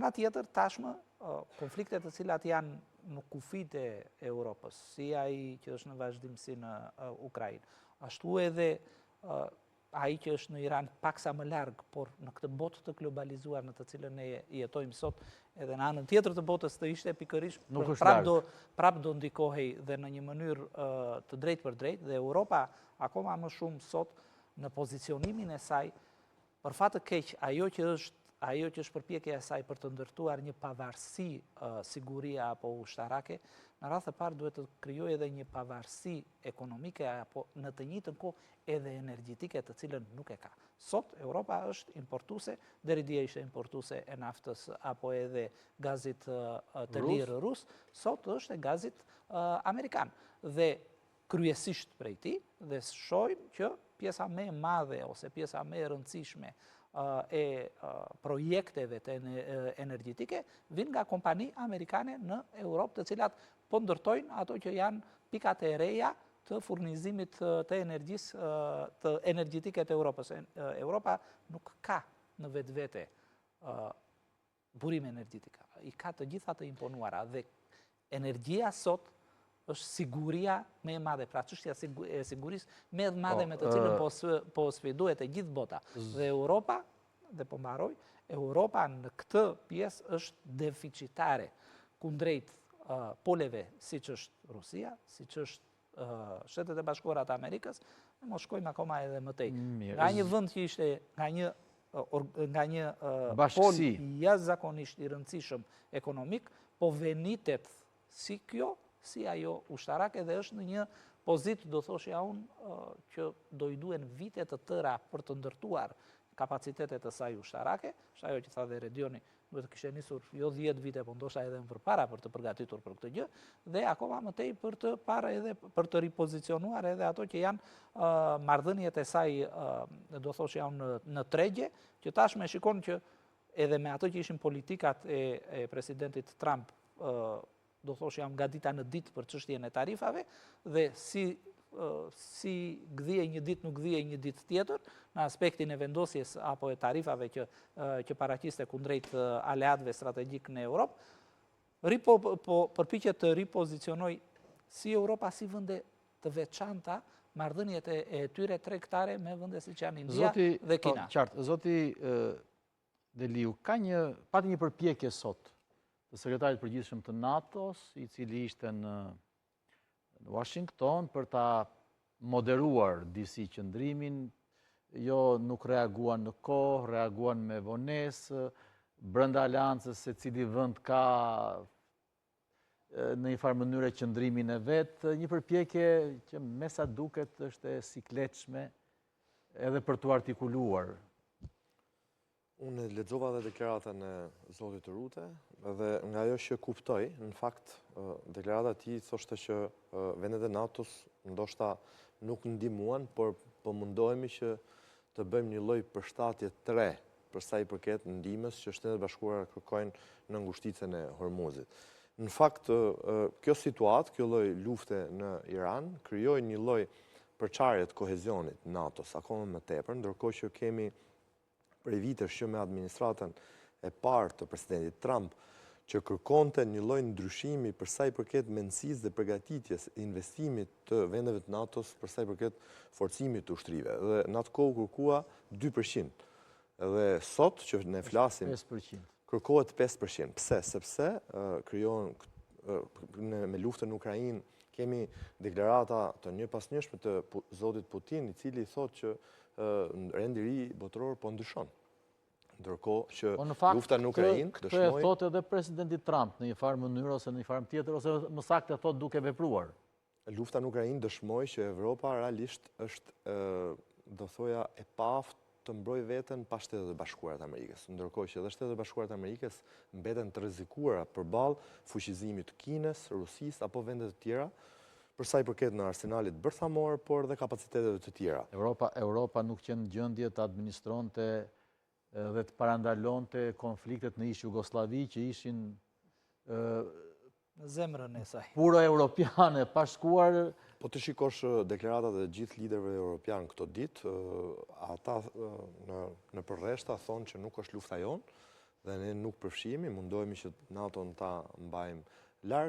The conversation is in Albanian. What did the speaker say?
Nga tjetër, tashmë, konfliktet të cilat janë në kufit e Europës, si ai që është në vazhdimsi në Ukrainë, ashtu edhe ai që është në Iran paksa më larg, por në këtë botë të globalizuar në të cilën ne jetojmë sot, edhe në anën tjetër të botës të ishte pikërisht prap do ndikohej dhe në një mënyrë të drejtë për drejtë, dhe Europa akoma më shumë sot në pozicionimin e saj, për fat të keq, ajo që është përpjekja e saj për të ndërtuar një pavarësi siguria apo ushtarake, në radhë të parë duhet të krijojë edhe një pavarësi ekonomike apo në të njëjtën kohë edhe energjetike, të cilën nuk e ka. Sot Europa është importuese, deri dje ishte importuese e naftës apo edhe gazit të lirë rus, sot është e gazit amerikan. Dhe kryesisht prej tij, dhe shohim që pjesa më e madhe ose pjesa më e rëndësishme e projekteve të energjetike vijnë nga kompani amerikane në Europë, të cilat po ndërtojnë ato që janë pikat e reja të furnizimit të energjisë të energjetike të Europës. Europa nuk ka në vetvete burime energjetike. I ka të gjitha të imponuara dhe energjia sot është siguria më e madhe, pra çështja e sigurisë më e madhe me të cilën po sfidohet e gjithë bota. Dhe Europa, dhe po mbaroj, Europa në këtë pjesë është deficitare kundrejt poleve siç është Rusia, siç është Shtetet e Bashkuara të Amerikës, ne mos shkojmë akoma edhe më tej. Nga një vend që ishte nga një pol jashtëzakonisht i rëndësishëm ekonomik, po venitet si kjo, si ajo ushtarake, dhe është në një pozitë, do thoshja unë, që do i duhen vite të tëra për të ndërtuar kapacitetet e saj ushtarake, është ajo që tha dhe Redioni, duhet të kishte nisur jo 10 vite, po ndoshta edhe më përpara për të përgatitur për këtë gjë, dhe akoma më tej për të parë edhe për të ripozicionuar edhe ato që janë marrëdhëniet e saj, do thoshja unë, në tregje, që tashmë shikon që edhe me ato që ishin politikat e presidentit Trump, do thoshja nga dita në ditë për çështjen e tarifave, dhe si gdhije një ditë nuk gdhije një ditë tjetër, në aspektin e vendosjes apo e tarifave që paraqiste kundrejt aleatëve strategjik në Europë, përpiqet të ripozicionoj si Europa si vende të veçanta marrëdhëniet e tyre tregtare me vende siç janë India dhe Kina. Qartë, zoti Deliu, pati një përpjekje sot të sekretarit përgjithshëm të NATO-s, i cili ishte në Washington për ta moderuar disi qëndrimin, jo nuk reaguan në kohë, reaguan me vonesë, brenda aleancës se cili vend ka në një farë mënyrë qëndrimin e vetë, një përpjekje që me sa duket është e sikletshme edhe për të artikuluar. Unë lexova dhe deklaratën e zotit Rute, dhe nga ajo që kuptoj, në fakt, deklarata e tij thoshte që vendet e NATO-s ndoshta nuk ndihmuan, por po mundohemi që të bëjmë një lloj përshtatje 3 për sa i përket ndihmës që Shtetet e Bashkuara kërkojnë në ngushticën e Hormuzit. Në fakt, kjo situatë, kjo lloj lufte në Iran krijoi një lloj përçarje të kohezionit NATO-s akoma më tepër, ndërkohë që kemi prej vitesh që me administratën e parë të presidentit Trump, që kërkonte një lloj ndryshimi për sa i përket mendësisë dhe përgatitjes e investimit të vendeve të NATO-s për sa i përket forcimit të ushtrive. Dhe në atë kohë kërkua 2%. Dhe sot që ne flasim, kërkohet 5%. Pse? Sepse krijohen me luftën në Ukrainë kemi deklarata të një pas njëshme të zotit Putin, i cili thotë që rendi ri botëror po ndryshon. Ndërkohë që lufta në Ukrainë dëshmoi. Këtë e thotë edhe presidenti Trump në një farë mënyrë ose në një farë tjetër, ose më saktë e thotë duke vepruar. Lufta në Ukrainë dëshmoi që Evropa realisht është, do thoja, e paaft të mbrojë veten pa Shtetet e Bashkuara të Amerikës. Ndërkohë që edhe Shtetet e Bashkuara të Amerikës mbeten të rrezikuara përballë fuqizimit të Kinës, Rusisë apo vende të tjera, për sa i përket në arsenalit bërthamor, por dhe kapaciteteve të tjera. Europa nuk qenë në gjendje të administronte dhe të parandalonte konfliktet në ish Jugosllavi që ishin në zemrën e saj. Puro europiane, pa shkuar. Po të shikosh deklaratat e gjithë liderëve europian këto ditë, ata në përreshta thonë që nuk është lufta jonë, dhe ne nuk përfshihemi, mundohemi që NATO-n ta mbajmë larg.